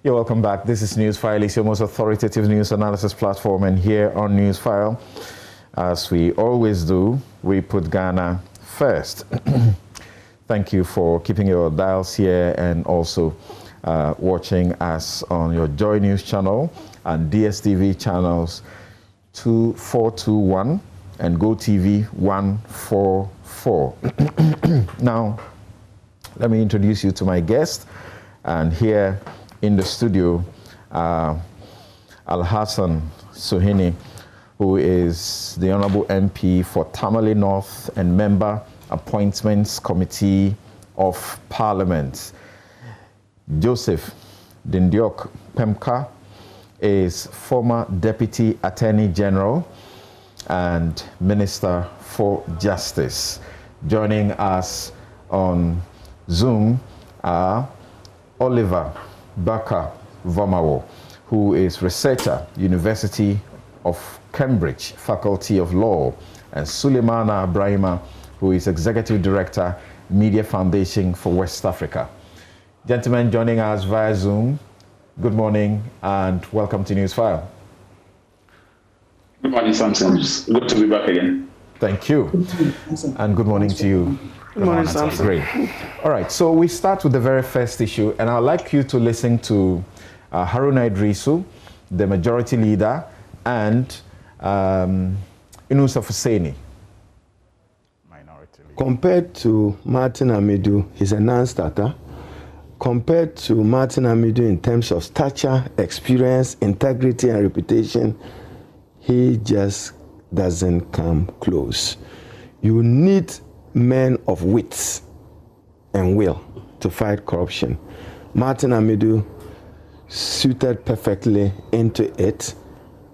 You're welcome back. This is Newsfile. It's your most authoritative news analysis platform. And here on Newsfile, as we always do, we put Ghana first. Thank you for keeping your dials here and also watching us on your JoyNews channel and DSTV channels 2421 and GoTV 144. Now, let me introduce you to my guest. And here in the studio, Al-Hassan Suhini, who is the Honorable MP for Tamale North and Member Appointments Committee of Parliament. Joseph Dindiok Pemka is former Deputy Attorney General and Minister for Justice. Joining us on Zoom are Oliver BARKER-VORMAWOR, who is researcher, University of Cambridge, Faculty of Law, and Suleimana Brahima, who is Executive Director, Media Foundation for West Africa. Gentlemen joining us via Zoom, good morning and welcome to Newsfile. Good morning, Samson. Good to be back again. Thank you. And good morning to you. Good morning, Samson. Great. All right, so we start with the very first issue, and I'd like you to listen to Haruna Idrisu, the Majority Leader, and Inusa Fuseni, Minority Leader. Compared to Martin Amidu, he's a non-starter. Compared to Martin Amidu in terms of stature, experience, integrity, and reputation, he just doesn't come close. You need men of wits and will to fight corruption. Martin Amidu suited perfectly into it,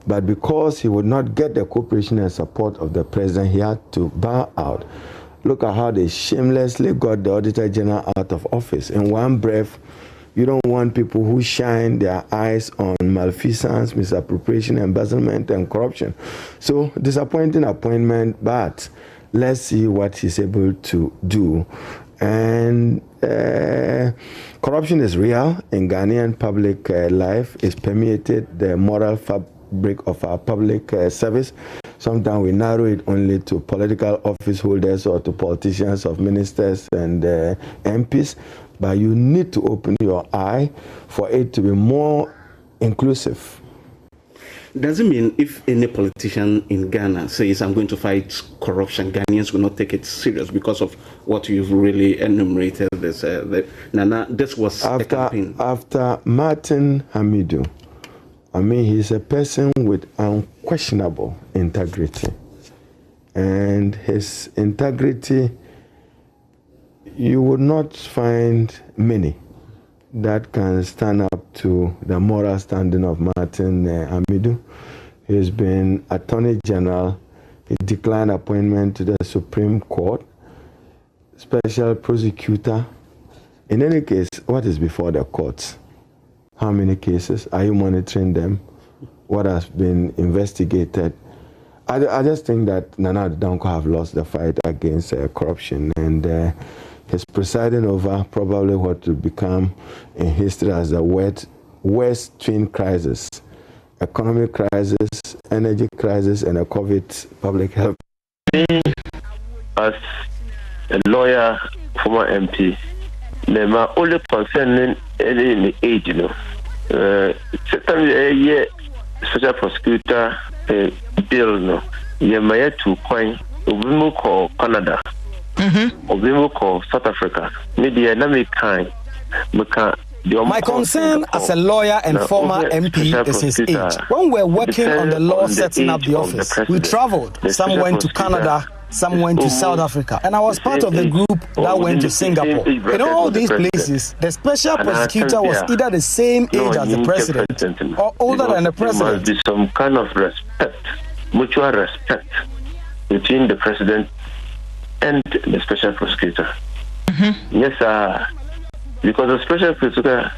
but because he would not get the cooperation and support of the president, he had to bow out. Look at how they shamelessly got the Auditor General out of office. In one breath, you don't want people who shine their eyes on malfeasance, misappropriation, embezzlement, and corruption. So, disappointing appointment, but let's see what he's able to do. And corruption is real in Ghanaian public life. It's permeated the moral fabric of our public service. Sometimes we narrow it only to political office holders or to politicians of ministers and MPs. But you need to open your eye for it to be more inclusive. Does it mean if any politician in Ghana says, I'm going to fight corruption, Ghanaians will not take it serious because of what you've really enumerated? This was a campaign. After Martin Hamidu, I mean, he's a person with unquestionable integrity. And his integrity, you would not find many that can stand up to the moral standing of Martin Amidu. He's been Attorney General. He declined appointment to the Supreme Court, Special Prosecutor. In any case, what is before the courts? How many cases? Are you monitoring them? What has been investigated? I just think that Nana Danko have lost the fight against corruption, and he's presiding over probably what will become in history as the West twin crisis: economic crisis, energy crisis, and a COVID public health. Me, as a lawyer, former MP, my only concern in the age, you know, certainly a year special prosecutor bill, no, you may to coin, we call Canada. Or we will call South Africa. Media dynamic kind. My concern as a lawyer and former MP is his age. When we're working on the law setting up the office, we traveled. Some went to Canada, some went to South Africa. And I was part of the group that went to Singapore. In all these places, the special prosecutor was either the same age as the president or older than the president. There must be some kind of respect, mutual respect between the president and the special prosecutor. Yes, because the special prosecutor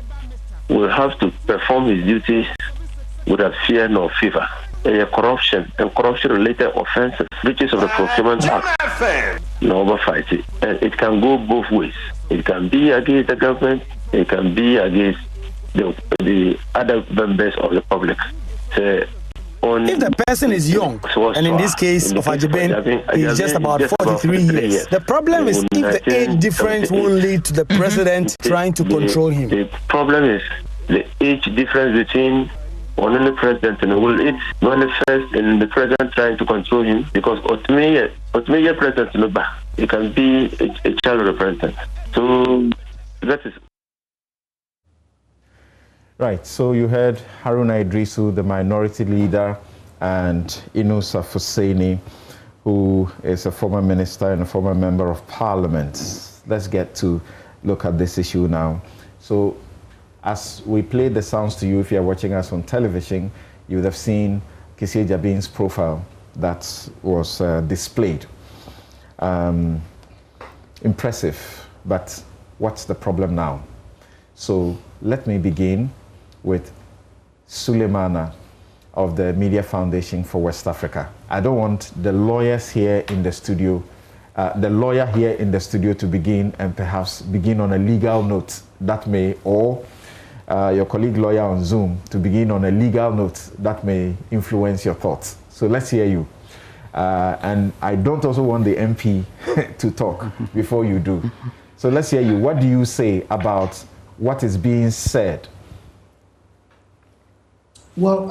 will have to perform his duties without fear nor favor. And corruption and corruption-related offenses, breaches of the Procurement Act, no overfight it. And it can go both ways. It can be against the government, it can be against the other members of the public. So, if the person is young, and in this case of Agyebeng, he is just about 43 years, the problem is if the age difference won't lead to the president trying to control him. The problem is the age difference between one and the president, and will it manifest in the president trying to control him? Because ultimately president, he can be a child of the president. So that is. Right, so you heard Haruna Idrisu, the minority leader, and Inusa Fuseni, who is a former minister and a former member of parliament. Let's get to look at this issue now. So as we played the sounds to you, if you're watching us on television, you would have seen Kissi Agyebeng's profile that was displayed. Impressive, but what's the problem now? So let me begin with Sulemana of the Media Foundation for West Africa. I don't want the lawyers here in the studio, the lawyer here in the studio to begin and perhaps begin on a legal note that may, or your colleague lawyer on Zoom to begin on a legal note that may influence your thoughts. So let's hear you. And I don't also want the MP to talk before you do. So let's hear you. What do you say about what is being said? Well,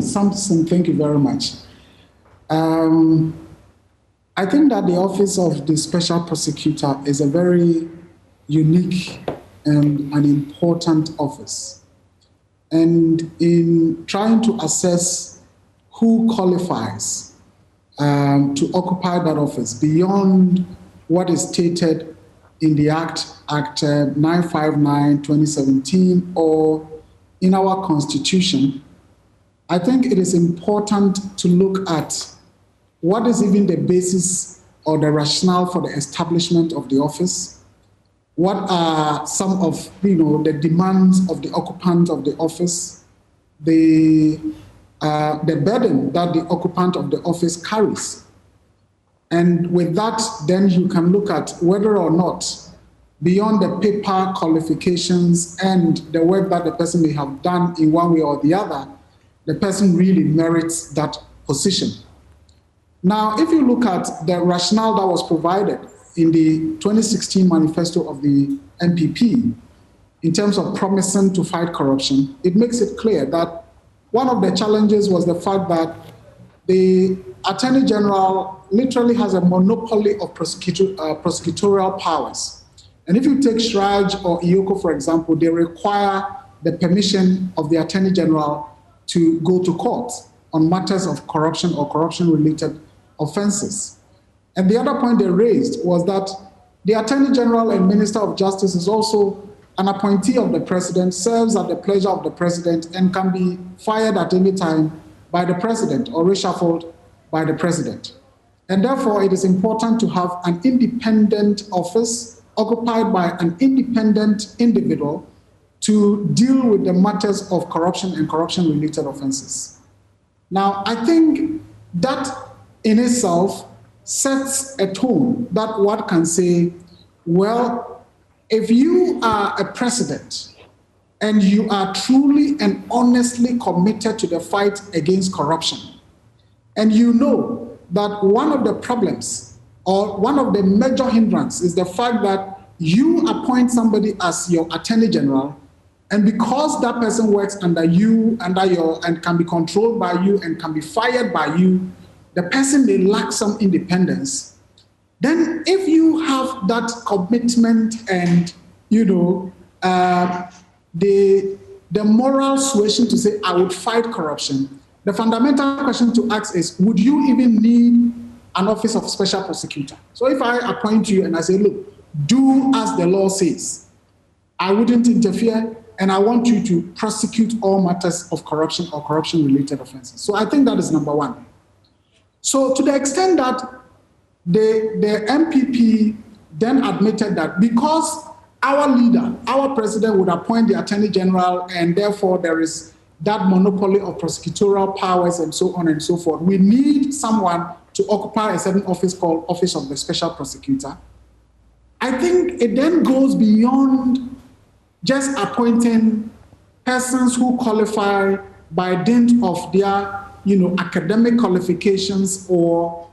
Samson, thank you very much. I think that the office of the Special Prosecutor is a very unique and an important office. And in trying to assess who qualifies to occupy that office beyond what is stated in the Act 959/2017 or in our Constitution, I think it is important to look at what is even the basis or the rationale for the establishment of the office. What are some of the demands of the occupant of the office, the burden that the occupant of the office carries. And with that, then you can look at whether or not, beyond the paper qualifications and the work that the person may have done in one way or the other, the person really merits that position. Now, if you look at the rationale that was provided in the 2016 manifesto of the NPP, in terms of promising to fight corruption, it makes it clear that one of the challenges was the fact that the Attorney General literally has a monopoly of prosecutorial powers. And if you take Shraj or Iyoko, for example, they require the permission of the Attorney General to go to court on matters of corruption or corruption-related offenses. And the other point they raised was that the Attorney General and Minister of Justice is also an appointee of the President, serves at the pleasure of the President, and can be fired at any time by the President or reshuffled by the President. And therefore, it is important to have an independent office occupied by an independent individual to deal with the matters of corruption and corruption-related offenses. Now, I think that in itself sets a tone that one can say, well, if you are a president and you are truly and honestly committed to the fight against corruption, and you know that one of the problems or one of the major hindrances is the fact that you appoint somebody as your Attorney General, and because that person works under you, and can be controlled by you and can be fired by you, the person may lack some independence. Then if you have that commitment and, the moral suasion to say, I would fight corruption, the fundamental question to ask is, would you even need an office of special prosecutor? So if I appoint you and I say, look, do as the law says, I wouldn't interfere, and I want you to prosecute all matters of corruption or corruption-related offenses. So I think that is number one. So to the extent that the MPP then admitted that because our leader, our president would appoint the Attorney General, and therefore there is that monopoly of prosecutorial powers and so on and so forth, we need someone to occupy a certain office called Office of the Special Prosecutor. I think it then goes beyond just appointing persons who qualify by dint of their, academic qualifications or,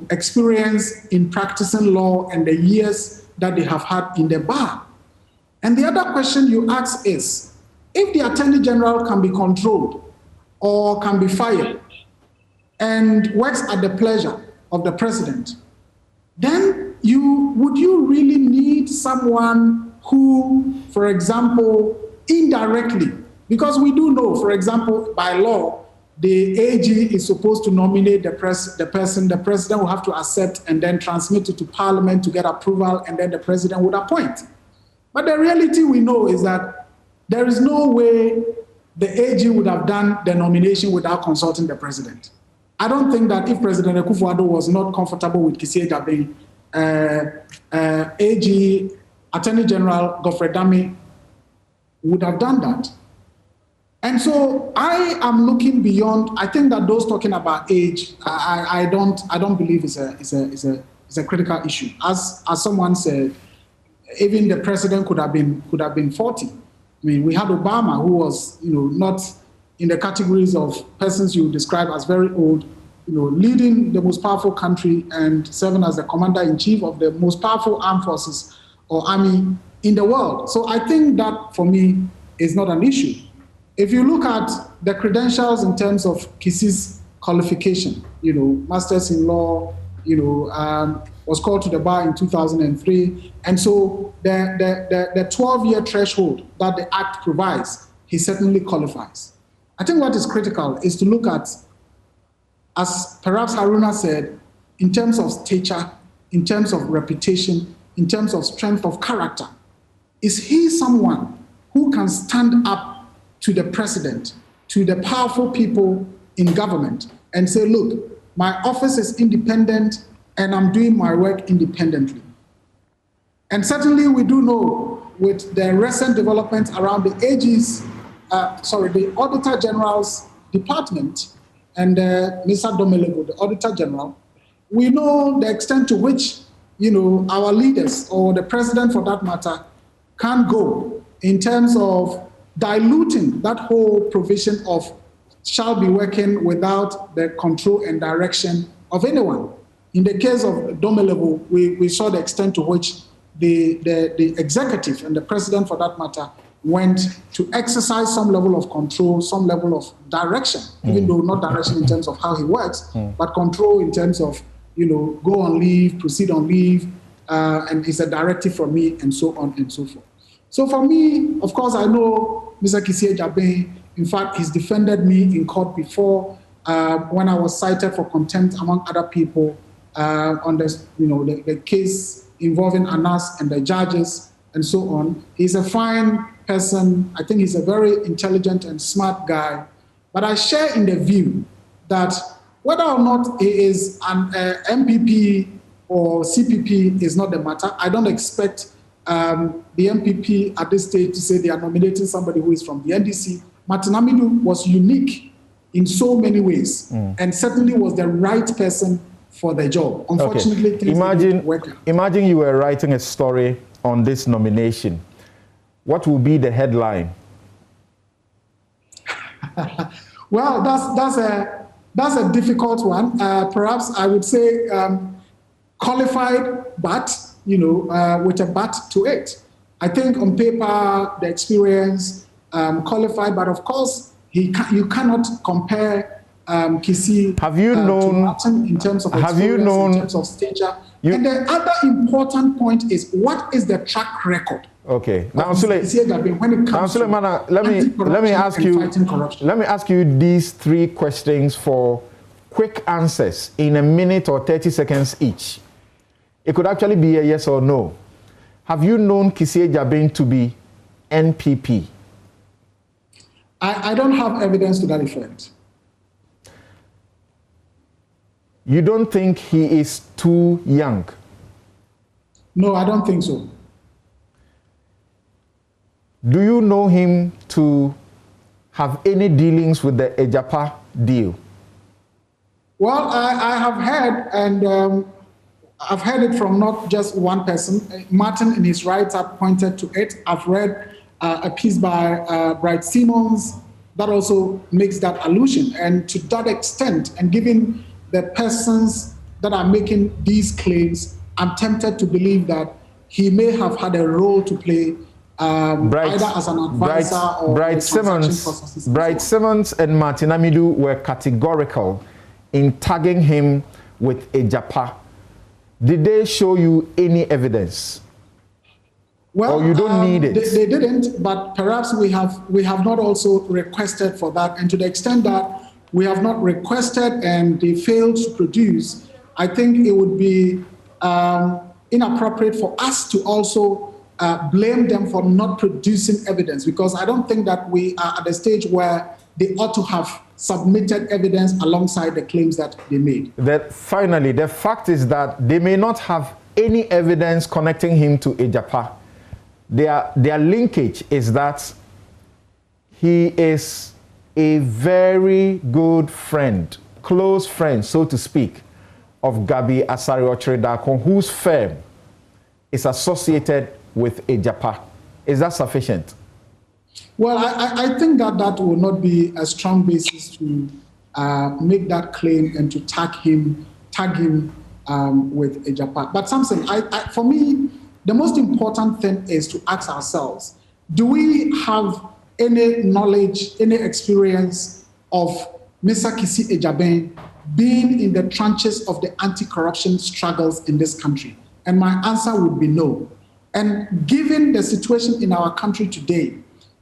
experience in practicing law and the years that they have had in the bar. And the other question you ask is, if the Attorney General can be controlled or can be fired and works at the pleasure of the President, then would you really need someone who, for example, indirectly, because we do know, for example, by law, the AG is supposed to nominate the person, the President will have to accept and then transmit it to Parliament to get approval, and then the President would appoint. But the reality we know is that there is no way the AG would have done the nomination without consulting the President. I don't think that if President Akufo-Addo was not comfortable with Kissi Agyebeng, AG, Attorney General Godfrey Dame would have done that. And so I am looking beyond. I think that those talking about age, I don't believe is a critical issue. As someone said, even the President could have been 40. I mean, we had Obama, who was not in the categories of persons you describe as very old, leading the most powerful country and serving as the commander-in-chief of the most powerful armed forces or army in the world. So I think that, for me, is not an issue. If you look at the credentials in terms of Kissi's qualification, masters in law, was called to the bar in 2003. And so the 12-year threshold that the Act provides, he certainly qualifies. I think what is critical is to look at, as perhaps Haruna said, in terms of stature, in terms of reputation, in terms of strength of character. Is he someone who can stand up to the President, to the powerful people in government, and say, look, my office is independent and I'm doing my work independently? And certainly we do know, with the recent developments around the the Auditor General's department and Mr. Domelevo, the Auditor General, we know the extent to which our leaders, or the President for that matter, can go in terms of diluting that whole provision of shall be working without the control and direction of anyone. In the case of Domelevo, we saw the extent to which the executive and the President for that matter went to exercise some level of control, some level of direction, even though not direction in terms of how he works, but control in terms of, go on leave, proceed on leave, and it's a directive from me, and so on and so forth. So for me, of course, I know Mr. Kissi Agyebeng. In fact, he's defended me in court before when I was cited for contempt, among other people, on the case involving Anas and the judges and so on. He's a fine person. I think he's a very intelligent and smart guy. But I share in the view that whether or not he is an MPP or CPP is not the matter. I don't expect the MPP at this stage to say they are nominating somebody who is from the NDC. Martin Amidu was unique in so many ways and certainly was the right person for the job. Unfortunately, things didn't work out. Imagine you were writing a story on this nomination. What will be the headline? Well, that's a difficult one. Perhaps I would say qualified, but with a but to it. I think on paper the experience qualified, but of course you cannot compare Kissi to Martin in terms of experience, in terms of stature. And the other important point is, what is the track record? Okay. Now, Sule, when it comes to let me ask you these three questions for quick answers in a minute or 30 seconds each. It could actually be a yes or no. Have you known Kissi Agyebeng to be NPP? I don't have evidence to that effect. You don't think he is too young? No, I don't think so. Do you know him to have any dealings with the Ejapa deal? Well, I have heard, and I've heard it from not just one person. Martin, in his write-up, pointed to it. I've read a piece by Bright Simmons that also makes that allusion. And to that extent, and given the persons that are making these claims, I'm tempted to believe that he may have had a role to play either as an advisor or Bright Simmons and Martin Amidu were categorical in tagging him with a Japa. Did they show you any evidence? Well, or you don't need it? They didn't, but perhaps we have not also requested for that. And to the extent that we have not requested and they failed to produce, I think it would be inappropriate for us to also blame them for not producing evidence, because I don't think that we are at a stage where they ought to have submitted evidence alongside the claims that they made. Finally, the fact is that they may not have any evidence connecting him to Ejapa. Their linkage is that he is a very good friend, close friend, so to speak, of Gabi Asare-Okyere-Darko, whose firm is associated with Ejapa. Is that sufficient? Well, I think that will not be a strong basis to make that claim and to tag him with Ejapa. But Samson, for me, the most important thing is to ask ourselves, do we have any knowledge, any experience of Mr. Kissi Agyebeng being in the trenches of the anti-corruption struggles in this country? And my answer would be no. And given the situation in our country today,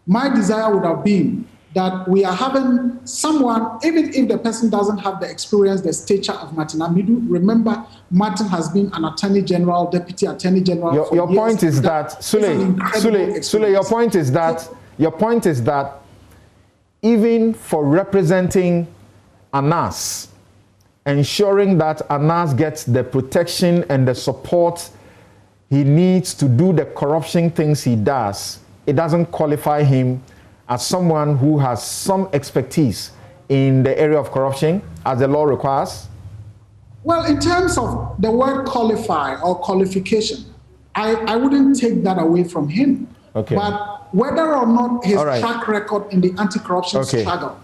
my desire would have been that we are having someone, even if the person doesn't have the experience, the stature of Martin Amidu. Remember, Martin has been an attorney general, deputy attorney general. Your point is that, Sule, your point is that even for representing Anas, ensuring that Anas gets the protection and the support he needs to do the corruption things he does, it doesn't qualify him as someone who has some expertise in the area of corruption, as the law requires? Well, in terms of the word qualify or qualification, I wouldn't take that away from him. Okay. But whether or not his track record in the anti-corruption struggle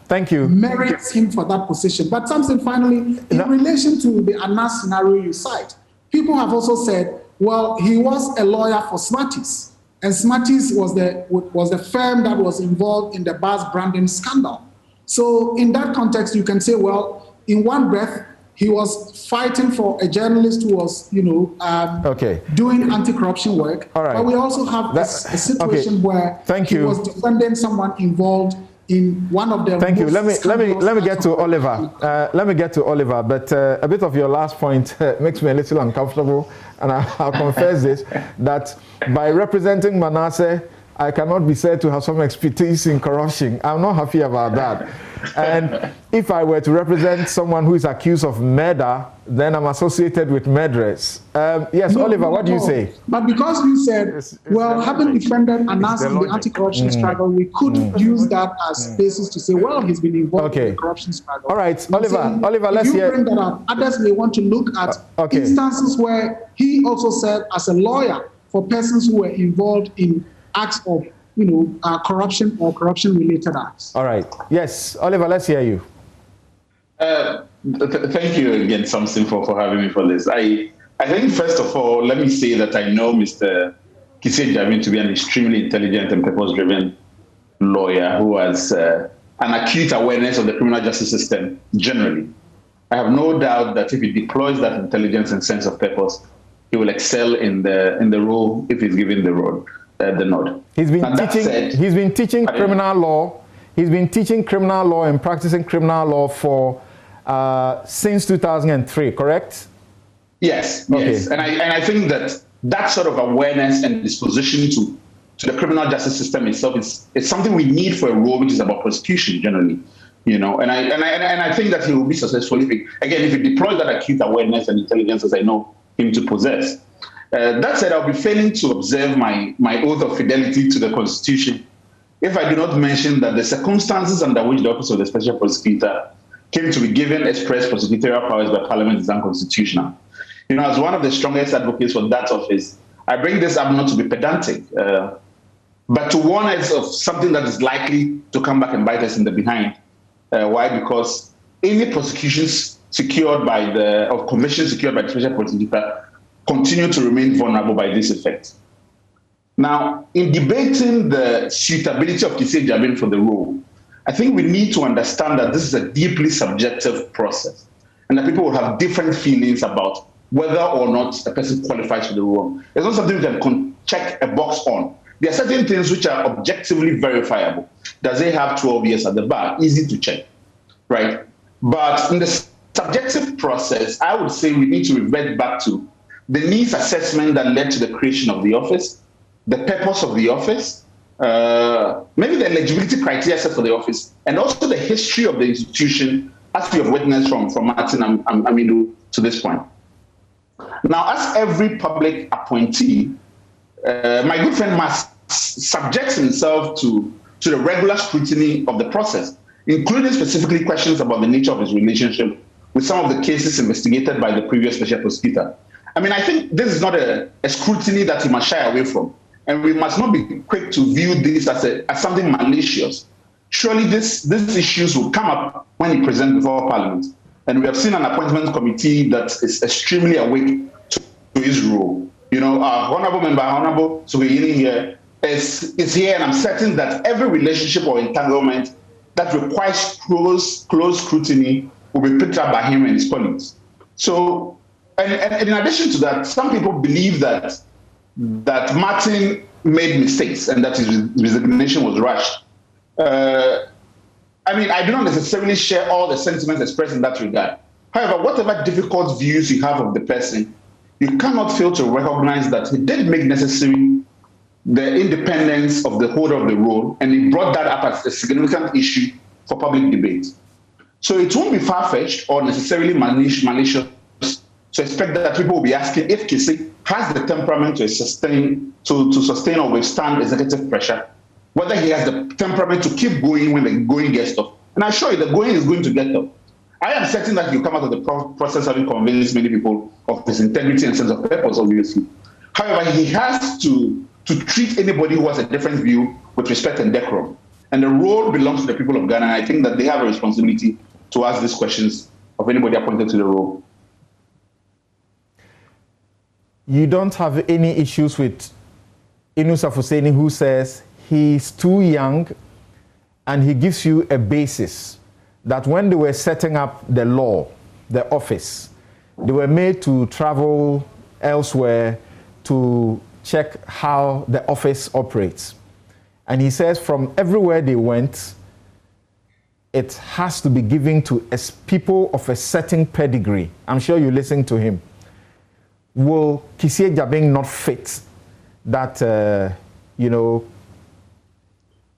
merits him for that position. But something finally, in relation to the Anas scenario you cite, people have also said, well, he was a lawyer for Smarties. And Smarties was the firm that was involved in the Bars branding scandal. So in that context, you can say, well, in one breath, he was fighting for a journalist who was, doing anti-corruption work. All right. But we also have a situation where he was defending someone involved in one of the. Thank you. Let me get to Oliver. But a bit of your last point makes me a little uncomfortable, and I'll confess this, that by representing Manasseh, I cannot be said to have some expertise in corruption. I'm not happy about that. And if I were to represent someone who is accused of murder, then I'm associated with murderers. Yes, Oliver, what do you say? But because you said, having defended Anas in the anti-corruption struggle, we could use that as basis to say, well, he's been involved in the corruption struggle. All right, Oliver, let's hear. Bring that up. Others may want to look at instances where he also said, as a lawyer, for persons who were involved in acts of corruption or corruption-related acts. All right. Yes, Oliver, let's hear you. Thank you again, Samson, for having me for this. I think, first of all, let me say that I know Mr. Kissi Agyebeng to be an extremely intelligent and purpose-driven lawyer who has an acute awareness of the criminal justice system generally. I have no doubt that if he deploys that intelligence and sense of purpose, he will excel in the role if he's given the role. The nod. He's been teaching criminal law. He's been teaching criminal law and practicing criminal law for since 2003, correct? Yes, yes. And I think that sort of awareness and disposition to the criminal justice system itself is something we need for a role which is about prosecution generally. And I think that he will be successful if he deploys that acute awareness and intelligence as I know him to possess. That said, I'll be failing to observe my oath of fidelity to the Constitution if I do not mention that the circumstances under which the office of the Special Prosecutor came to be given express prosecutorial powers by Parliament is unconstitutional. As one of the strongest advocates for that office, I bring this up not to be pedantic. but to warn us of something that is likely to come back and bite us in the behind. Why? Because any prosecutions secured by or convictions secured by the special prosecutor continue to remain vulnerable by this effect. Now, in debating the suitability of Kissi Agyebeng for the role, I think we need to understand that this is a deeply subjective process and that people will have different feelings about whether or not a person qualifies for the role. It's not something you can check a box on. There are certain things which are objectively verifiable. Does he have 12 years at the bar? Easy to check, right? But in the subjective process, I would say we need to revert back to the needs assessment that led to the creation of the office, the purpose of the office, maybe the eligibility criteria set for the office, and also the history of the institution, as we have witnessed from Martin Amidu to this point. Now, as every public appointee, my good friend must subject himself to the regular scrutiny of the process, including specifically questions about the nature of his relationship with some of the cases investigated by the previous special prosecutor. I mean, I think this is not a scrutiny that he must shy away from, and we must not be quick to view this as something malicious. Surely these issues will come up when he presents before Parliament, and we have seen an appointment committee that is extremely awake to his role. You know, our honorable member, Honorable Sugeyini here, is here, and I'm certain that every relationship or entanglement that requires close scrutiny will be picked up by him and his colleagues. So, and in addition to that, some people believe that Martin made mistakes and that his resignation was rushed. I mean, I do not necessarily share all the sentiments expressed in that regard. However, whatever difficult views you have of the person, you cannot fail to recognize that he did make necessary the independence of the holder of the role, and he brought that up as a significant issue for public debate. So it won't be far-fetched or necessarily malicious to expect that people will be asking if Kissi has the temperament to sustain or withstand executive pressure, whether he has the temperament to keep going when the going gets tough. And I assure you, the going is going to get tough. I am certain that you come out of the process having convinced many people of his integrity and sense of purpose, obviously. However, he has to treat anybody who has a different view with respect and decorum. And the role belongs to the people of Ghana. And I think that they have a responsibility to ask these questions of anybody appointed to the role. You don't have any issues with Inusa Fuseni, who says he's too young, and he gives you a basis that when they were setting up the law, the office, they were made to travel elsewhere to check how the office operates. And he says from everywhere they went, it has to be given to people of a certain pedigree. I'm sure you listen to him. Will Kissi Agyebeng not fit that, you know?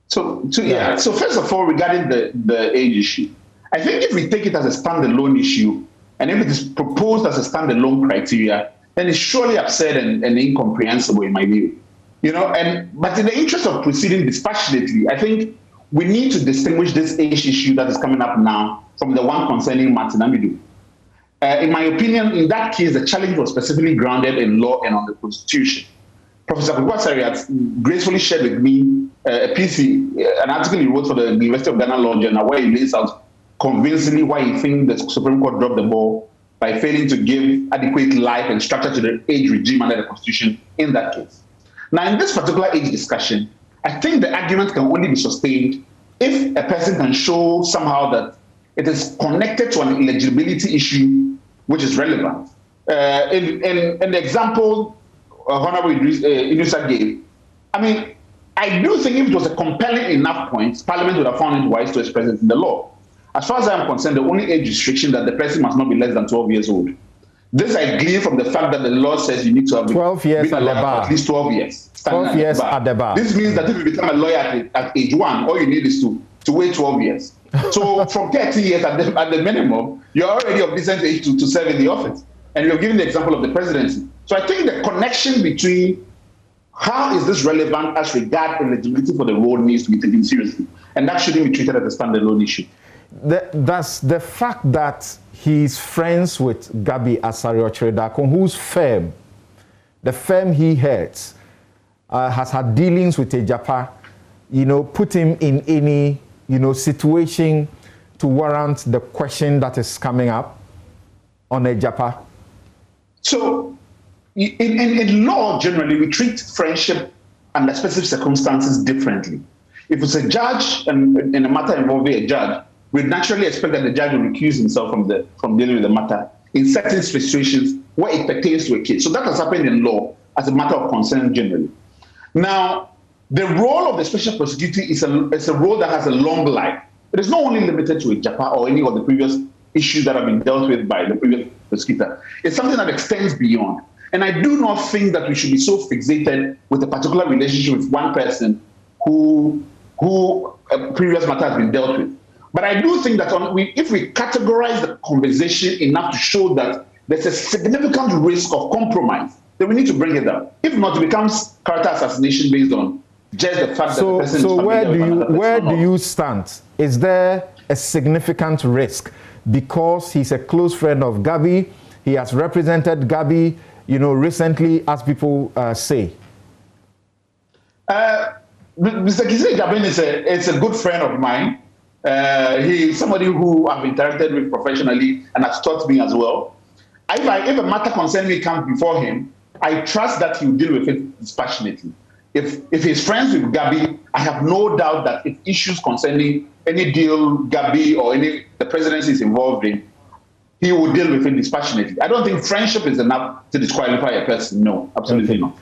So first of all, regarding the age issue, I think if we take it as a standalone issue, and if it is proposed as a standalone criteria, then it's surely absurd and incomprehensible in my view. You know, but in the interest of proceeding dispassionately, I think we need to distinguish this age issue that is coming up now from the one concerning Martin Amidu. In my opinion, in that case, the challenge was specifically grounded in law and on the Constitution. Professor Kukwasari has gracefully shared with me a piece, an article he wrote for the University of Ghana Law Journal, where he lays out convincingly why he thinks the Supreme Court dropped the ball by failing to give adequate life and structure to the age regime under the Constitution in that case. Now, in this particular age discussion, I think the argument can only be sustained if a person can show somehow that it is connected to an eligibility issue which is relevant. In the example Honorable Inusa gave, I mean, I do think if it was a compelling enough point, Parliament would have found it wise to express it in the law. As far as I'm concerned, the only age restriction that the person must not be less than 12 years old. This I glean from the fact that the law says you need to have 12 years been a lawyer for at least 12 years. 12 years at the bar. This means that if you become a lawyer at age 1, all you need is to wait 12 years. So from 30 years at the minimum, you're already of decent age to serve in the office. And you've given the example of the presidency. So I think the connection between how is this relevant as regard eligibility for the role needs to be taken seriously. And that shouldn't be treated as a standalone issue. That's the fact that he's friends with Gabi Asari-Ocheredakun, whose firm, the firm he heads, has had dealings with Agyapa, put him in any, situation to warrant the question that is coming up on Agyapa? So, in law, generally, we treat friendship under specific circumstances differently. If it's a judge and in a matter involving a judge, we naturally expect that the judge will recuse himself from dealing with the matter in certain situations where it pertains to a case. So that has happened in law as a matter of concern generally. Now, the role of the special prosecutor is a role that has a long life. It is not only limited to Agyapa or any of the previous issues that have been dealt with by the previous prosecutor. It's something that extends beyond. And I do not think that we should be so fixated with a particular relationship with one person who a previous matter has been dealt with. But I do think that if we categorize the conversation enough to show that there's a significant risk of compromise, then we need to bring it up. If not, it becomes character assassination based on just the fact that the person is familiar with another person. Where do you stand? Is there a significant risk? Because he's a close friend of Gabi, he has represented Gabi, recently, as people say. Mr. Kissi Agyebeng is a good friend of mine. He's somebody who I've interacted with professionally and has taught me as well. If a matter concerning me comes before him, I trust that he will deal with it dispassionately. If he's friends with Gabi, I have no doubt that if issues concerning any deal Gabi or the presidency is involved in, he will deal with it dispassionately. I don't think friendship is enough to disqualify a person. No, absolutely not.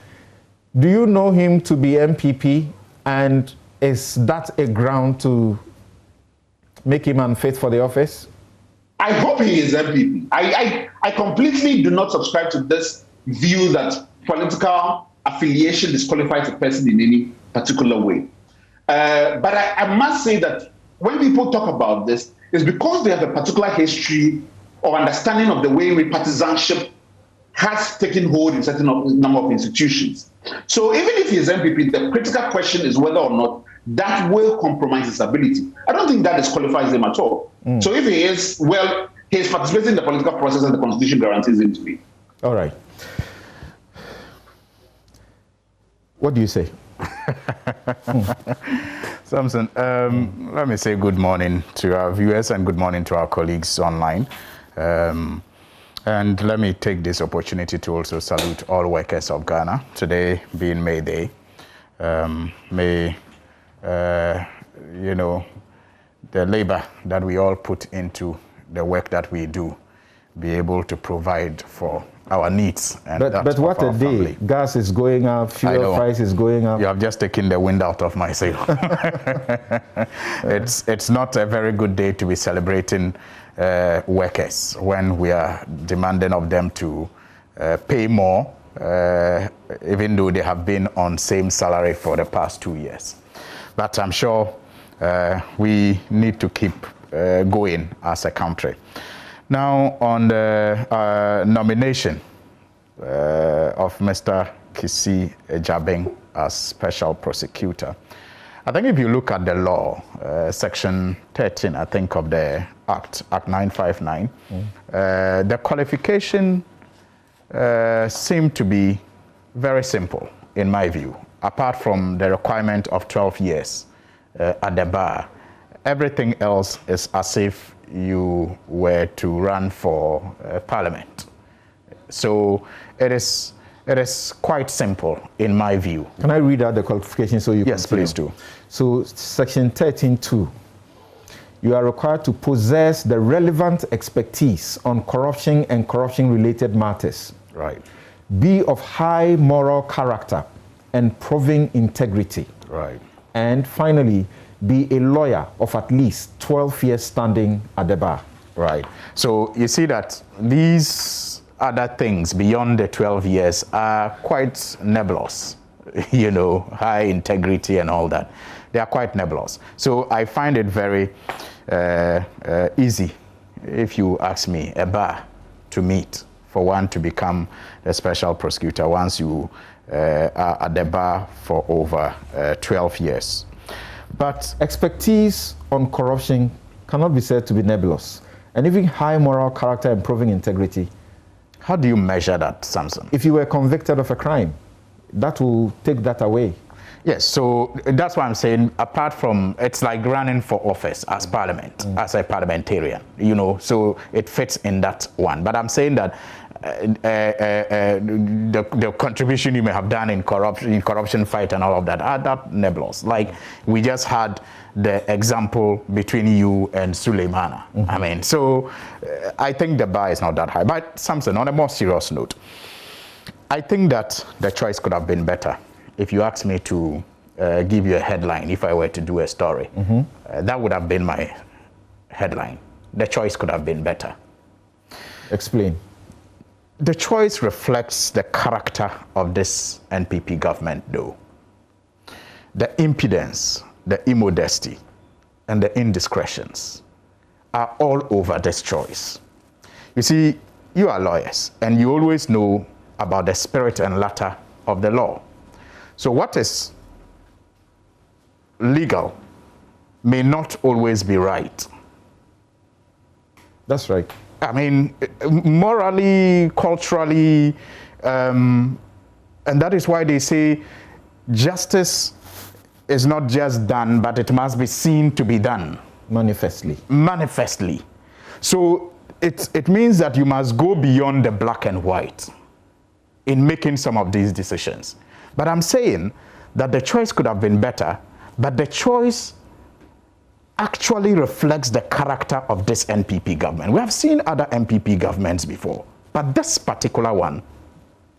Do you know him to be MPP, and is that a ground to make him unfit for the office? I hope he is MPP. I completely do not subscribe to this view that political affiliation disqualifies a person in any particular way. But I must say that when people talk about this, it's because they have a particular history or understanding of the way partisanship has taken hold in certain number of institutions. So even if he is MPP, the critical question is whether or not that will compromise his ability. I don't think that disqualifies him at all. So if he is, well, he is participating in the political process and the Constitution guarantees him to be. All right. What do you say? Samson, let me say good morning to our viewers and good morning to our colleagues online. And let me take this opportunity to also salute all workers of Ghana, today being May Day. May, the labor that we all put into the work that we do be able to provide for our needs. And but what a day. Family. Gas is going up, fuel price is going up. You have just taken the wind out of my sail. It's not a very good day to be celebrating workers when we are demanding of them to pay more, even though they have been on same salary for the past 2 years. But I'm sure we need to keep going as a country. Now, on the nomination of Mr. Kissi Agyebeng as special prosecutor, I think if you look at the law, section 13, I think, of the Act 959, the qualification seemed to be very simple, in my view. Apart from the requirement of 12 years at the bar, everything else is as if you were to run for parliament. So it is quite simple, in my view. Can I read out the qualification so you can? Yes, please do. So section 13.2, you are required to possess the relevant expertise on corruption and corruption-related matters. Right. Be of high moral character and proving integrity. Right. And finally, be a lawyer of at least 12 years standing at the bar. Right. So you see that these other things beyond the 12 years are quite nebulous. High integrity and all that. They are quite nebulous. So I find it very easy, if you ask me, a bar to meet for one to become a special prosecutor once you are at the bar for over 12 years. But expertise on corruption cannot be said to be nebulous. And even high moral character and proving integrity. How do you measure that, Samson? If you were convicted of a crime, that will take that away. Yes, so that's why I'm saying, apart from, it's like running for office as parliament, as a parliamentarian, you know, so it fits in that one. But I'm saying that the contribution you may have done in corruption fight and all of that are that nebulous. Like we just had the example between you and Suleimana. I mean, so I think the bar is not that high. But Samson, on a more serious note, I think that the choice could have been better. If you ask me to give you a headline, if I were to do a story, that would have been my headline. The choice could have been better. Explain. The choice reflects the character of this NPP government, though. The impudence, the immodesty, and the indiscretions are all over this choice. You see, you are lawyers, and you always know about the spirit and letter of the law. So what is legal may not always be right. That's right. I mean, morally, culturally, and that is why they say justice is not just done, but it must be seen to be done. Manifestly. Manifestly. So it means that you must go beyond the black and white in making some of these decisions. But I'm saying that the choice could have been better, but the choice actually reflects the character of this NPP government. We have seen other NPP governments before, but this particular one,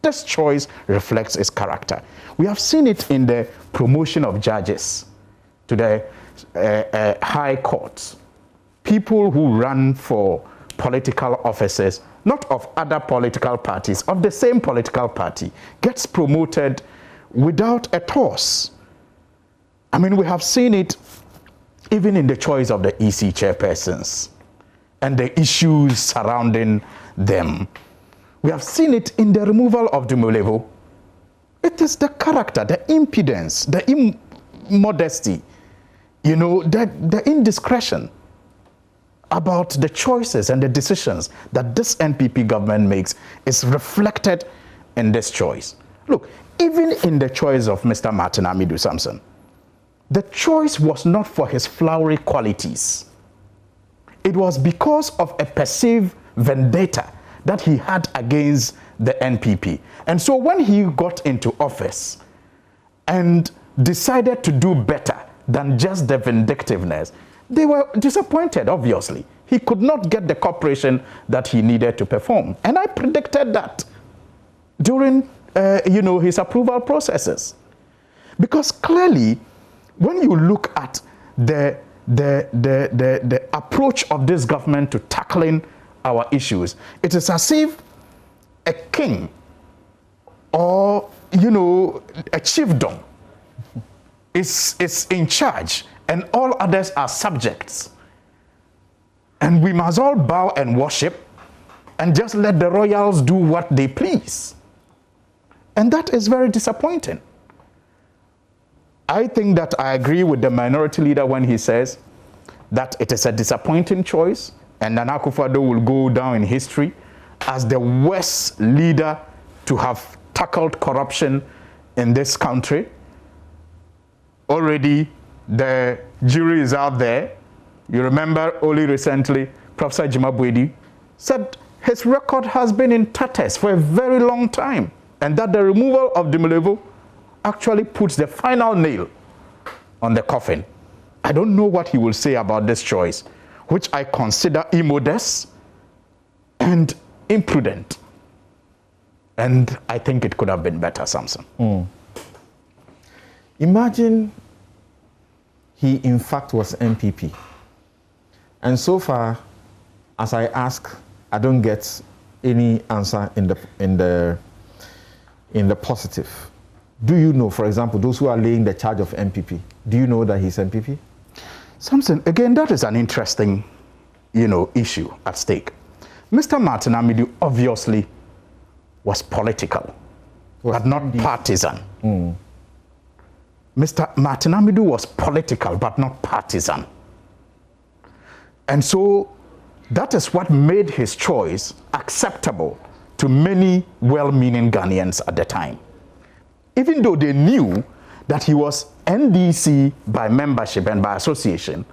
this choice reflects its character. We have seen it in the promotion of judges to the high courts. People who run for political offices, not of other political parties, of the same political party, gets promoted without a toss. I mean, we have seen it even in the choice of the EC chairpersons and the issues surrounding them. We have seen it in the removal of Dumulevo. It is the character, the impudence, the immodesty, you know, the indiscretion about the choices and the decisions that this NPP government makes is reflected in this choice. Look, even in the choice of Mr. Martin Amidu Samson, the choice was not for his flowery qualities. It was because of a perceived vendetta that he had against the NPP. And so when he got into office and decided to do better than just the vindictiveness, they were disappointed, obviously. He could not get the cooperation that he needed to perform. And I predicted that during his approval processes. Because clearly, when you look at the approach of this government to tackling our issues, it is as if a king or, a chiefdom is in charge and all others are subjects. And we must all bow and worship and just let the royals do what they please. And that is very disappointing. I think that I agree with the minority leader when he says that it is a disappointing choice and Nana Akufo-Addo will go down in history as the worst leader to have tackled corruption in this country. Already the jury is out there. You remember only recently, Professor Jimabwedi said his record has been in tatters for a very long time and that the removal of Dumulevo actually puts the final nail on the coffin. I don't know what he will say about this choice, which I consider immodest and imprudent. And I think it could have been better, Samson. Imagine he in fact was MPP. And so far, as I ask, I don't get any answer in the positive. Do you know, for example, those who are laying the charge of MPP, do you know that he's MPP? Samson, again, that is an interesting, issue at stake. Mr. Martin Amidu obviously was political, but not partisan. Mr. Martin Amidu was political, but not partisan. And so that is what made his choice acceptable to many well-meaning Ghanaians at the time. even though they knew that he was NDC by membership and by association,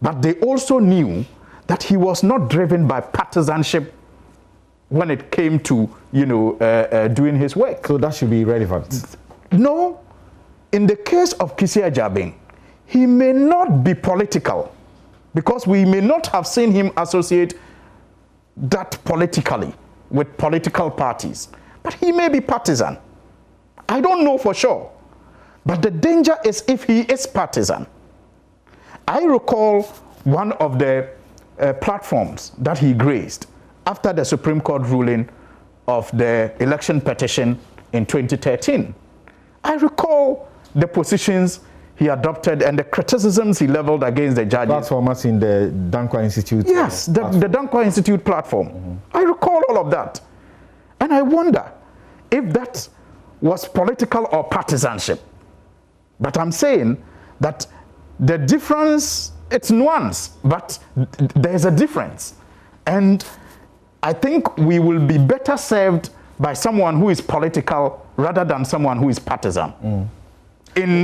but they also knew that he was not driven by partisanship when it came to, doing his work. So that should be relevant. No. In the case of Kissi Agyebeng, he may not be political because we may not have seen him associate that politically with political parties, but he may be partisan. I don't know for sure, but the danger is if he is partisan. I recall one of the platforms that he graced after the Supreme Court ruling of the election petition in 2013. I recall the positions he adopted and the criticisms he leveled against the judges. Platformers in the Dankwa Institute. Yes, the Dankwa Institute platform. Mm-hmm. I recall all of that. And I wonder if that was political or partisanship. But I'm saying that the difference, it's nuance, but there's a difference. And I think we will be better served by someone who is political rather than someone who is partisan. Mm.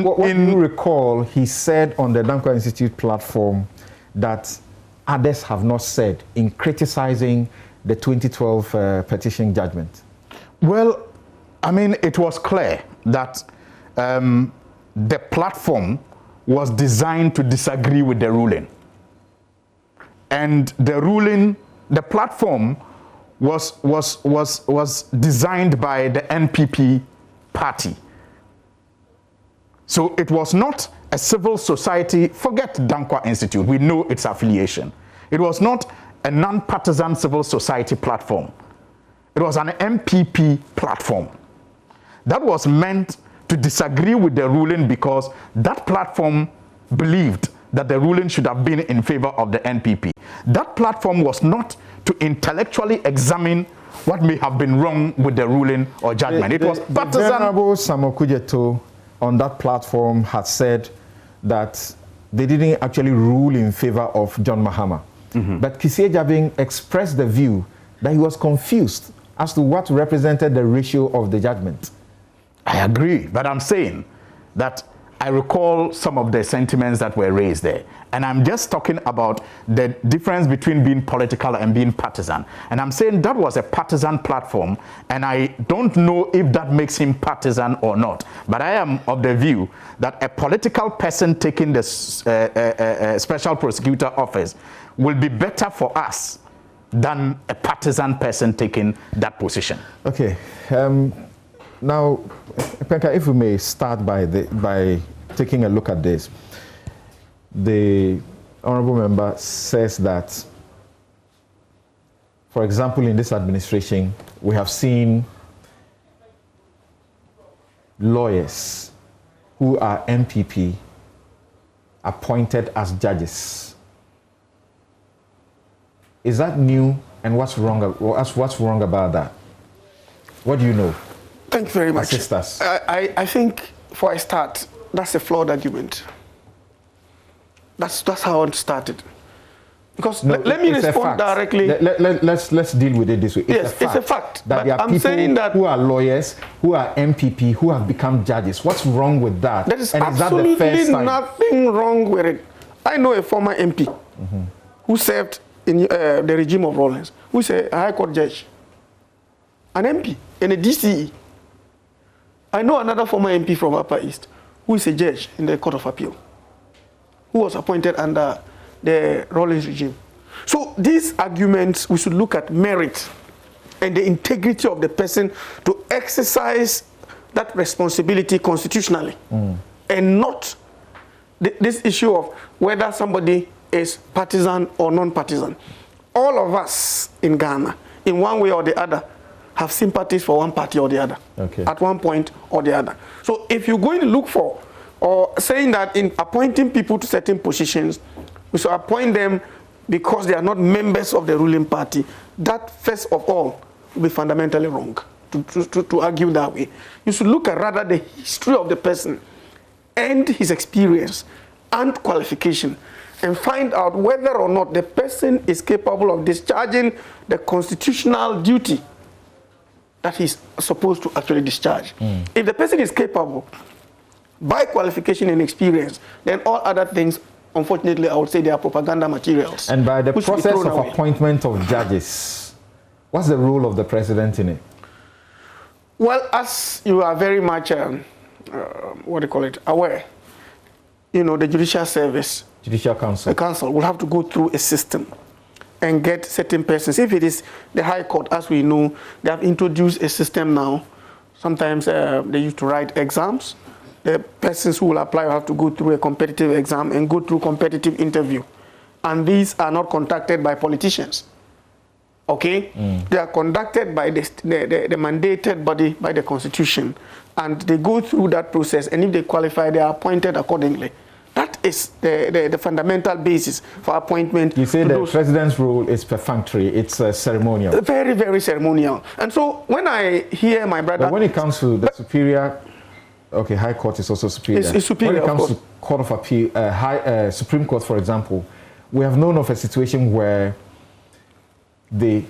What you recall, he said on the Dankwa Institute platform that others have not said in criticizing the 2012 petition judgment. Well, I mean, it was clear that the platform was designed to disagree with the ruling. And the ruling, the platform was designed by the NPP party. So it was not a civil society, forget Dankwa Institute, we know its affiliation. It was not a non-partisan civil society platform. It was an MPP platform. That was meant to disagree with the ruling because that platform believed that the ruling should have been in favor of the NPP. That platform was not to intellectually examine what may have been wrong with the ruling or judgment. It was partisan. The Venerable Samokujeto on that platform had said that they didn't actually rule in favor of John Mahama. Mm-hmm. But Kissi Agyebeng expressed the view that he was confused as to what represented the ratio of the judgment. I agree, but I'm saying that I recall some of the sentiments that were raised there. And I'm just talking about the difference between being political and being partisan. And I'm saying that was a partisan platform, and I don't know if that makes him partisan or not. But I am of the view that a political person taking the special prosecutor office will be better for us than a partisan person taking that position. Okay. Now, Penka, if we may start by taking a look at this. The honorable member says that, for example, in this administration, we have seen lawyers who are MPP appointed as judges. Is that new, and what's wrong about that? What do you know? Thank you very much. Assist us. I think, for a start, that's a flawed argument. That's how I want to start it. Because let me respond directly. Let's deal with it this way. It's a fact. That there are people who are lawyers, who are MPP, who have become judges. What's wrong with that? There is absolutely nothing wrong with it. I know a former MP who served in the regime of Rawlings, who is a High Court judge, an MP and a DCE. I know another former MP from Upper East who is a judge in the Court of Appeal, who was appointed under the Rawlings regime. So these arguments, we should look at merit and the integrity of the person to exercise that responsibility constitutionally, and not this issue of whether somebody is partisan or non-partisan. All of us in Ghana, in one way or the other, have sympathies for one party or the other, at one point or the other. So if you're going to look for, or saying that in appointing people to certain positions, we should appoint them because they are not members of the ruling party, that first of all will be fundamentally wrong to argue that way. You should look at rather the history of the person and his experience and qualification, and find out whether or not the person is capable of discharging the constitutional duty that he's supposed to actually discharge. If the person is capable, by qualification and experience, then all other things, unfortunately, I would say they are propaganda materials. And by the process of appointment of judges, what's the role of the president in it? Well, as you are very much, aware, you know, the judicial service, Judicial Council, the council will have to go through a system and get certain persons. If it is the High Court, as we know, they have introduced a system now. Sometimes they used to write exams. The persons who will apply will have to go through a competitive exam and go through competitive interview. And these are not conducted by politicians. Okay? They are conducted by the mandated body, by the Constitution. And they go through that process, and if they qualify, they are appointed accordingly. That is the fundamental basis for appointment. You say the president's role is perfunctory, it's ceremonial. Very, very ceremonial. And so when I hear my brother... But when it comes to the superior... Okay, High Court is also superior. It's superior, when it comes to Court of Appeal, Supreme Court, for example, we have known of a situation where the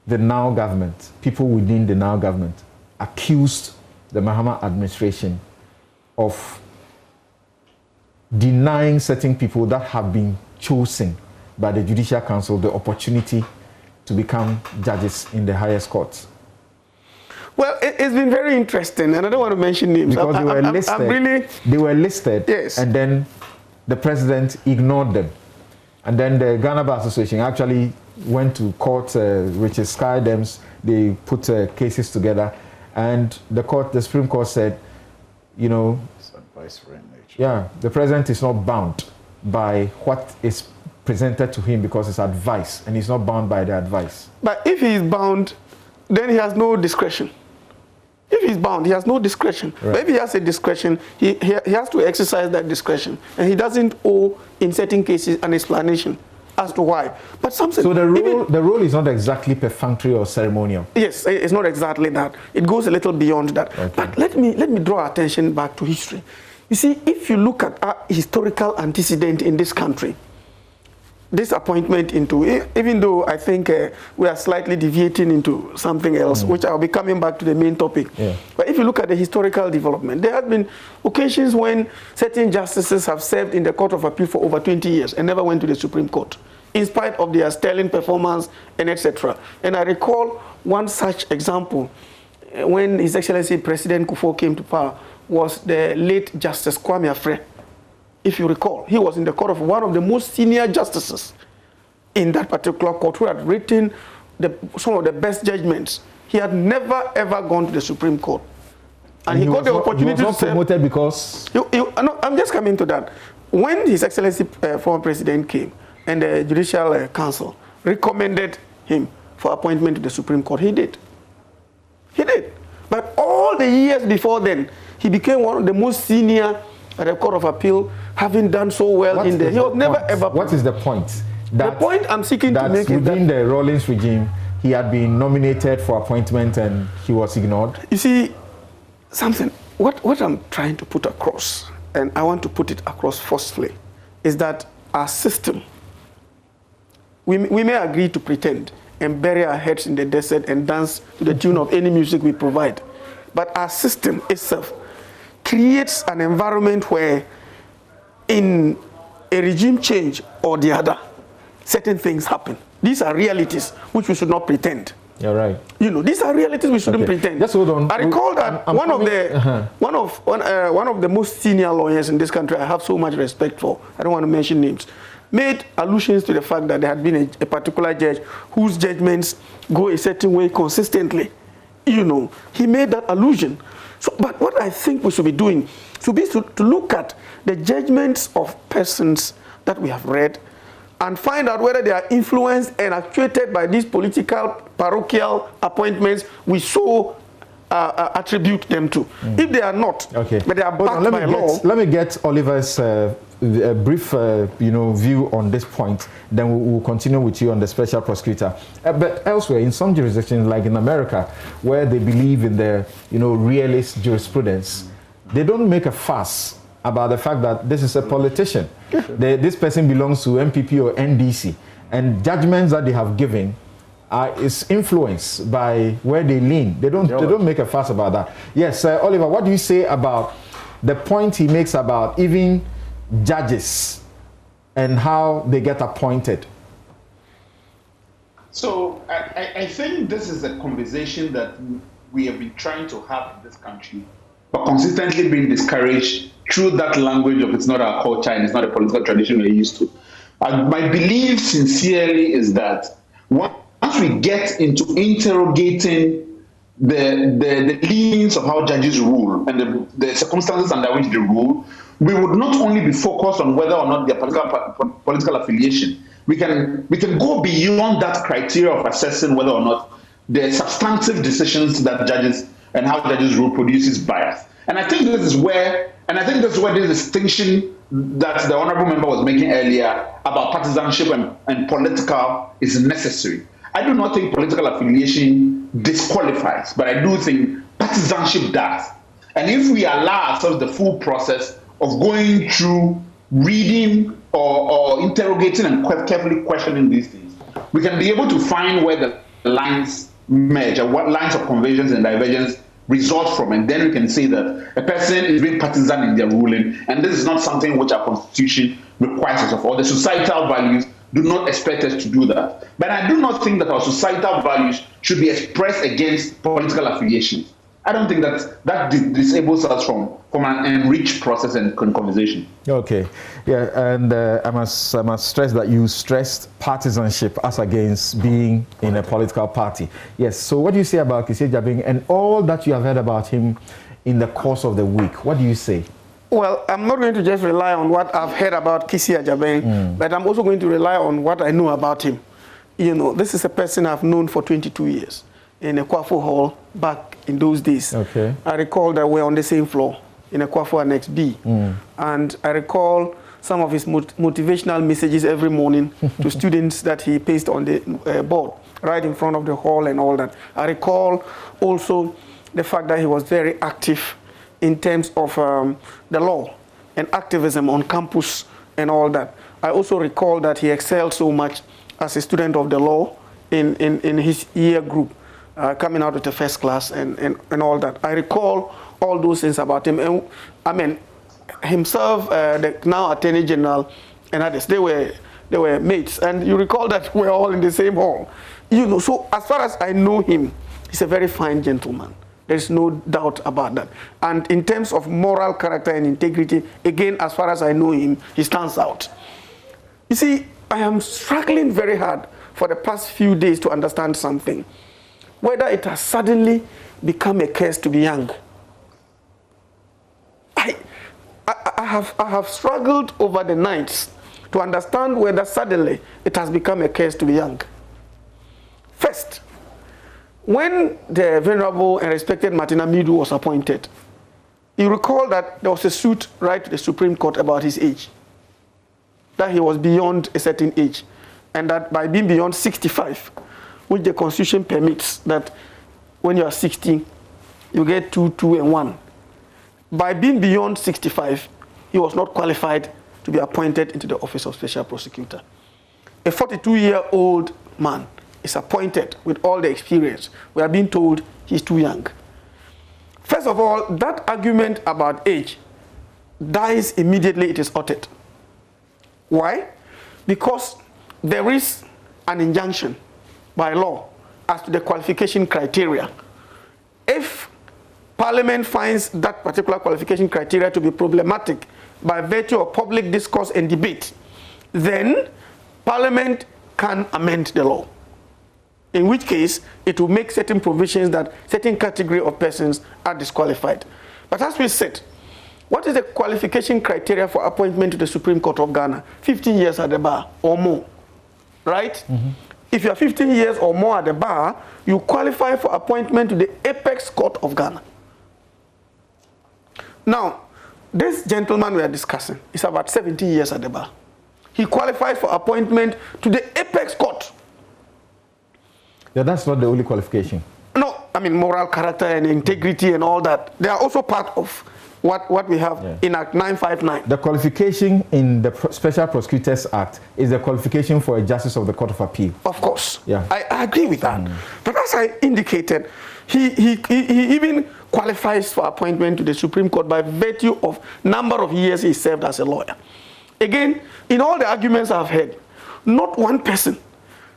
now government, people within the now government, accused the Mahama administration of denying certain people that have been chosen by the Judicial Council the opportunity to become judges in the highest courts. Well, it's been very interesting, and I don't want to mention names. Because they were listed. They were listed, yes. And then the president ignored them. And then the Ghana Bar Association actually went to court, which is Sky Dems. They put cases together, and the Supreme Court said, you know, yeah, the president is not bound by what is presented to him because it's advice, and he's not bound by the advice. But if he is bound, then he has no discretion. If he's bound, he has no discretion. Right. But if he has a discretion, he has to exercise that discretion. And he doesn't owe, in certain cases, an explanation as to why. But something... So the role is not exactly perfunctory or ceremonial? Yes, it's not exactly that. It goes a little beyond that. Okay. But let me draw attention back to history. You see, if you look at our historical antecedent in this country, this appointment into, even though I think we are slightly deviating into something else, which I'll be coming back to the main topic. Yeah. But if you look at the historical development, there have been occasions when certain justices have served in the Court of Appeal for over 20 years and never went to the Supreme Court, in spite of their sterling performance and etc. And I recall one such example when His Excellency President Kufuor came to power was the late Justice Kwame Afre. If you recall, he was in the court of one of the most senior justices in that particular court who had written some of the best judgments. He had never, ever gone to the Supreme Court. And he got the opportunity to serve. Promoted because... No, I'm just coming to that. When His Excellency former President came and the Judicial Council recommended him for appointment to the Supreme Court, he did. He did. But all the years before then, he became one of the most senior at the Court of Appeal, having done so well in there. He was never ever... What is the point? The point I'm seeking to make is that within the Rawlings regime, he had been nominated for appointment and he was ignored. You see, something, what I'm trying to put across, and I want to put it across forcefully, is that our system, we may agree to pretend and bury our heads in the desert and dance to the tune of any music we provide, but our system itself creates an environment where in a regime change or the other, certain things happen. These are realities which we should not pretend. You're right. You know, these are realities we shouldn't pretend. Just hold on. I recall that one of the most senior lawyers in this country, I have so much respect for, I don't want to mention names, made allusions to the fact that there had been a particular judge whose judgments go a certain way consistently. You know, he made that allusion. So, but what I think we should be doing should be to look at the judgments of persons that we have read and find out whether they are influenced and actuated by these political, parochial appointments we so attribute them to. If they are not, but they are backed by law. Let me get Oliver's brief view on this point, then we'll continue with you on the special prosecutor. But elsewhere, in some jurisdictions, like in America, where they believe in the realist jurisprudence, they don't make a fuss about the fact that this is a politician. This person belongs to MPP or NDC, and judgments that they have given is influenced by where they lean. They don't make a fuss about that. Yes, Oliver, what do you say about the point he makes about even judges and how they get appointed? So I think this is a conversation that we have been trying to have in this country, but consistently being discouraged through that language of it's not our culture and it's not a political tradition we're used to. My belief sincerely is that once we get into interrogating the leanings of how judges rule and the circumstances under which they rule, we would not only be focused on whether or not their political affiliation. We can go beyond that criteria of assessing whether or not the substantive decisions that judges and how judges rule produces bias. And I think this is where the distinction that the honorable member was making earlier about partisanship and political is necessary. I do not think political affiliation disqualifies, but I do think partisanship does. And if we allow ourselves the full process of going through reading or interrogating and carefully questioning these things, we can be able to find where the lines merge and what lines of convergence and divergence result from, and then we can say that a person is being partisan in their ruling, and this is not something which our constitution requires us of, or the societal values do not expect us to do that. But I do not think that our societal values should be expressed against political affiliation. I don't think that disables us from an enriched process and conversation. Okay, yeah, and I must stress that you stressed partisanship as against being in a political party. Yes, so what do you say about Kissi Agyebeng and all that you have heard about him in the course of the week? What do you say? Well, I'm not going to just rely on what I've heard about Kissi Agyebeng, but I'm also going to rely on what I know about him. You know, this is a person I've known for 22 years in a Kwafo Hall back in those days. Okay. I recall that we're on the same floor in a Kwafo Annex B. And I recall some of his motivational messages every morning to students that he pasted on the board right in front of the hall and all that. I recall also the fact that he was very active in terms of the law and activism on campus and all that. I also recall that he excelled so much as a student of the law in his year group, coming out of the first class and all that. I recall all those things about him. And I mean, himself, the now Attorney General and others, they were mates. And you recall that we're all in the same hall. You know, so as far as I know him, he's a very fine gentleman. There's no doubt about that. And in terms of moral character and integrity, again, as far as I know him, he stands out. You see, I am struggling very hard for the past few days to understand something. Whether it has suddenly become a curse to be young. I have struggled over the nights to understand whether suddenly it has become a curse to be young. First, when the venerable and respected Martin Amidu was appointed, you recall that there was a suit right to the Supreme Court about his age, that he was beyond a certain age, and that by being beyond 65, which the Constitution permits that when you are 60, you get 2, 2, and 1. By being beyond 65, he was not qualified to be appointed into the office of Special Prosecutor. A 42-year-old man is appointed with all the experience. We are being told he's too young. First of all, that argument about age dies immediately it is uttered. Why? Because there is an injunction by law as to the qualification criteria. If Parliament finds that particular qualification criteria to be problematic by virtue of public discourse and debate, then Parliament can amend the law. In which case, it will make certain provisions that certain category of persons are disqualified. But as we said, what is the qualification criteria for appointment to the Supreme Court of Ghana? 15 years at the bar or more, right? If you are 15 years or more at the bar, you qualify for appointment to the apex court of Ghana. Now, this gentleman we are discussing is about 70 years at the bar. He qualifies for appointment to the apex court. Yeah, that's not the only qualification. No, I mean moral character and integrity and all that. They are also part of what we have in Act 959. The qualification in the Special Prosecutors Act is the qualification for a Justice of the Court of Appeal. Of course. Yeah. I agree with that. But as I indicated, he even qualifies for appointment to the Supreme Court by virtue of number of years he served as a lawyer. Again, in all the arguments I've heard, not one person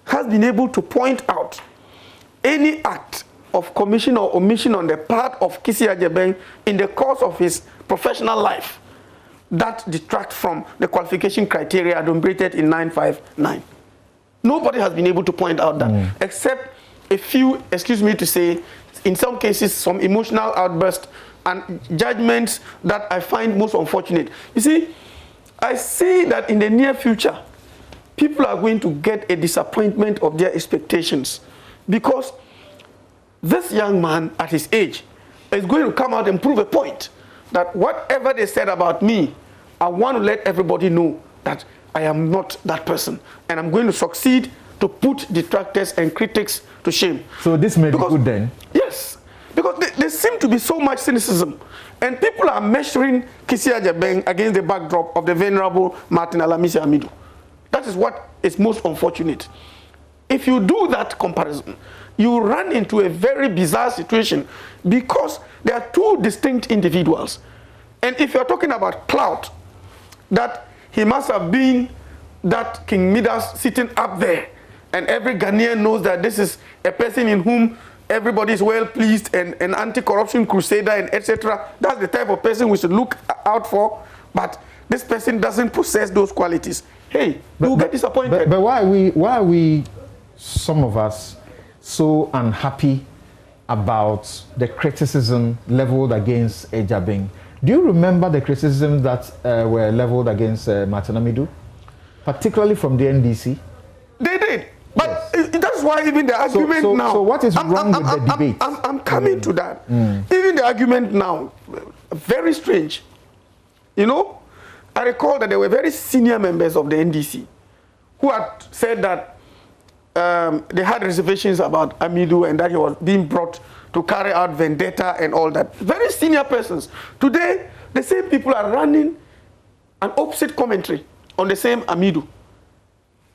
has been able to point out any act of commission or omission on the part of Kissi Agyebeng in the course of his professional life that detract from the qualification criteria adumbrated in 959. Nobody has been able to point out that, except a few, excuse me to say, in some cases, some emotional outbursts and judgments that I find most unfortunate. You see, I see that in the near future, people are going to get a disappointment of their expectations, because this young man at his age is going to come out and prove a point that whatever they said about me, I want to let everybody know that I am not that person, and I'm going to succeed to put detractors and critics to shame. So this may be good then? Yes, because there seems to be so much cynicism, and people are measuring Kissi Agyebeng against the backdrop of the venerable Martin Alamisi Amidu. That is what is most unfortunate. If you do that comparison, you run into a very bizarre situation, because there are two distinct individuals. And if you're talking about clout, that he must have been that King Midas sitting up there, and every Ghanaian knows that this is a person in whom everybody is well pleased, and an anti-corruption crusader, and etc. That's the type of person we should look out for. But this person doesn't possess those qualities. Hey, you get disappointed. But why are we, some of us, so unhappy about the criticism leveled against Agyebeng? Do you remember the criticisms that were leveled against Martin Amidu, particularly from the NDC? They did. But that's why even the argument now... So what is wrong with the debate? I'm coming to that. Even the argument now, very strange. You know, I recall that there were very senior members of the NDC who had said that they had reservations about Amidu, and that he was being brought to carry out vendetta and all that. Very senior persons. Today, the same people are running an opposite commentary on the same Amidu,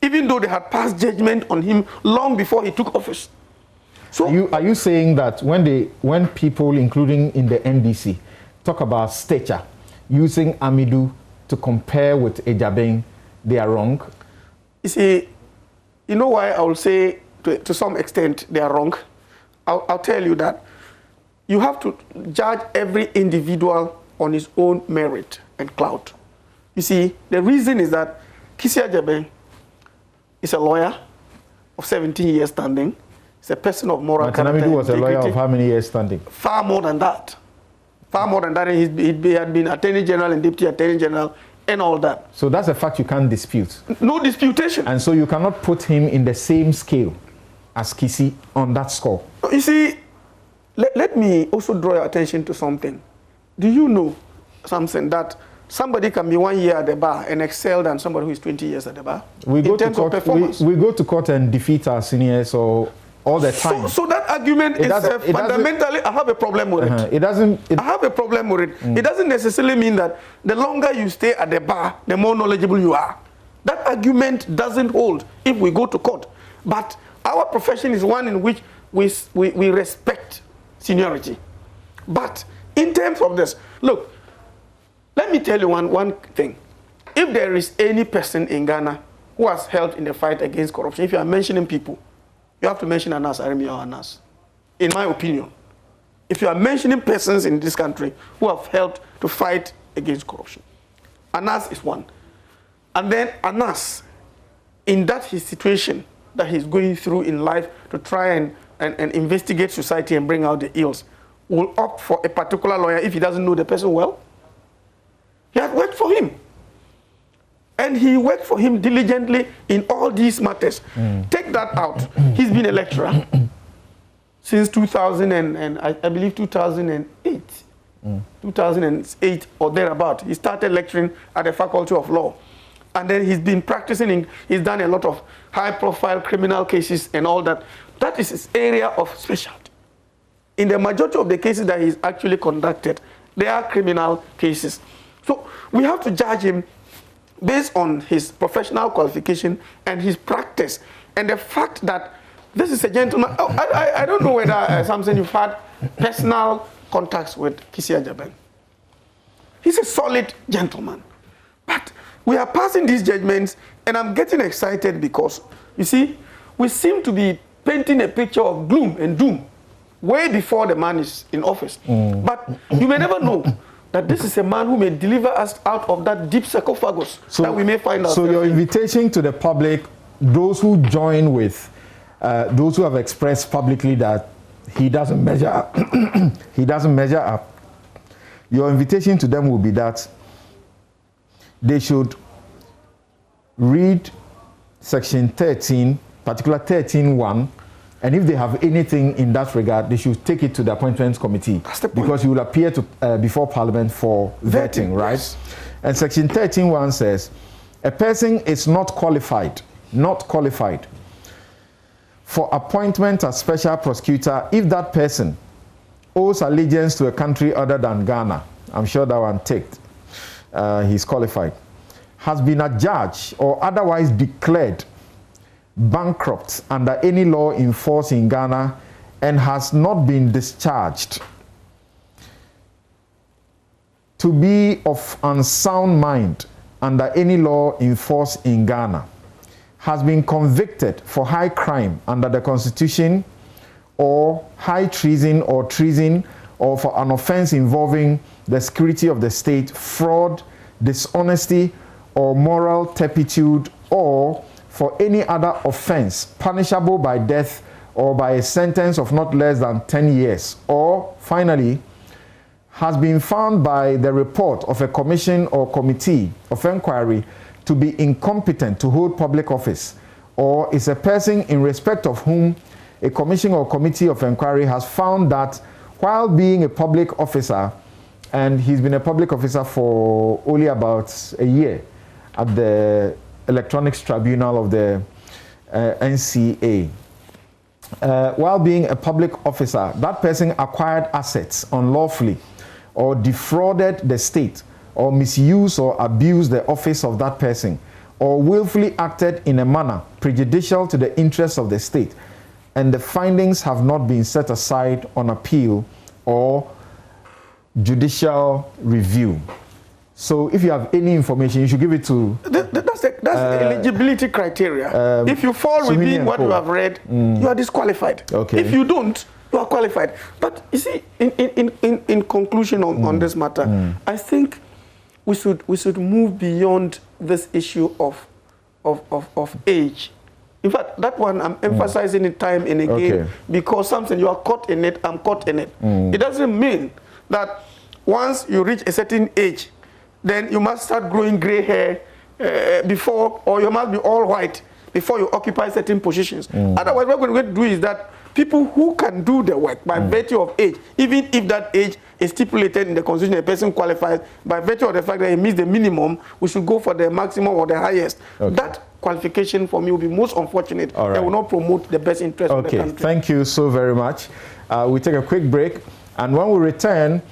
even though they had passed judgment on him long before he took office. So, are you saying that when people, including in the NDC, talk about stature, using Amidu to compare with Agyebeng, they are wrong? You see, you know why I will say to some extent they are wrong? I'll tell you that you have to judge every individual on his own merit and clout. You see, the reason is that Kissi Agyebeng is a lawyer of 17 years standing. He's a person of moral character. Martin Amidu was a lawyer of how many years standing? Far more than that. Far more than that. He had been Attorney General and Deputy Attorney General and all that. So that's a fact you can't dispute. No disputation. And so you cannot put him in the same scale as Kissi on that score. You see, let me also draw your attention to something. Do you know, Samson, that somebody can be 1 year at the bar and excel than somebody who is 20 years at the bar? We go to court and defeat our seniors all the time. So that argument is fundamentally, I have a problem with it. I have a problem with it. It doesn't necessarily mean that the longer you stay at the bar, the more knowledgeable you are. That argument doesn't hold if we go to court. But our profession is one in which we respect seniority. But in terms of this, look, let me tell you one thing. If there is any person in Ghana who has helped in the fight against corruption, if you are mentioning people, you have to mention Anas Arimi or Anas, in my opinion. If you are mentioning persons in this country who have helped to fight against corruption, Anas is one. And then Anas, in that his situation that he's going through in life to try and investigate society and bring out the ills, will opt for a particular lawyer if he doesn't know the person well. He had worked for him. And he worked for him diligently in all these matters. Take that out. He's been a lecturer since 2000 and I believe 2008. 2008 or thereabout. He started lecturing at the Faculty of Law. And then he's been practicing, he's done a lot of high-profile criminal cases and all that. That is his area of specialty. In the majority of the cases that he's actually conducted, They are criminal cases. So we have to judge him based on his professional qualification and his practice, and the fact that this is a gentleman. I don't know whether, Samson, you've had personal contacts with Kissi Agyebeng. He's a solid gentleman. But we are passing these judgments, and I'm getting excited because, you see, we seem to be painting a picture of gloom and doom way before the man is in office. But you may never know that this is a man who may deliver us out of that deep sarcophagus that we may find ourselves. So your invitation to the public, those who join with, those who have expressed publicly that he doesn't measure up, he doesn't measure up, your invitation to them will be that they should read section 13, particular 13.1, and if they have anything in that regard, they should take it to the appointments committee. That's the point. Because you will appear to before Parliament for vetting, right? Yes. And section 13.1 says, a person is not qualified for appointment as special prosecutor if that person owes allegiance to a country other than Ghana. I'm sure that one ticked. He's qualified. Has been adjudged or otherwise declared bankrupt under any law in force in Ghana and has not been discharged. To be of unsound mind under any law in force in Ghana. Has been convicted for high crime under the Constitution or high treason or for an offense involving the security of the state, fraud, dishonesty, or moral turpitude, or for any other offense punishable by death or by a sentence of not less than 10 years, or finally, has been found by the report of a commission or committee of inquiry to be incompetent to hold public office, or is a person in respect of whom a commission or committee of inquiry has found that while being a public officer, and he's been a public officer for only about a year at the Electronics Tribunal of the NCA. While being a public officer, that person acquired assets unlawfully or defrauded the state or misused or abused the office of that person or willfully acted in a manner prejudicial to the interests of the state, and the findings have not been set aside on appeal or judicial review. So if you have any information, you should give it to... That's the eligibility criteria. If you fall within what you have read, you are disqualified. Okay. If you don't, you are qualified. But you see, in conclusion on this matter, I think we should move beyond this issue of age. In fact, that one I'm emphasizing it time and again because something you are caught in it, I'm caught in it. It doesn't mean that once you reach a certain age, then you must start growing gray hair before, or you must be all white before you occupy certain positions. Otherwise, what we're going to do is that people who can do the work by virtue of age, even if that age is stipulated in the Constitution, a person qualifies by virtue of the fact that he meets the minimum, we should go for the maximum or the highest. That qualification for me will be most unfortunate and will not promote the best interest of the country. Thank you so very much. We take a quick break, and when we return,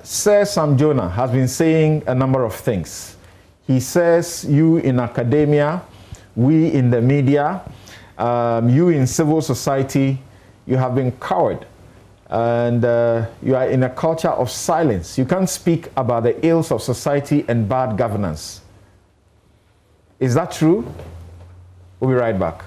Sir Sam Jonah has been saying a number of things. He says you in academia, we in the media, you in civil society, you have been cowed, and you are in a culture of silence. You can't speak about the ills of society and bad governance. Is that true? We'll be right back.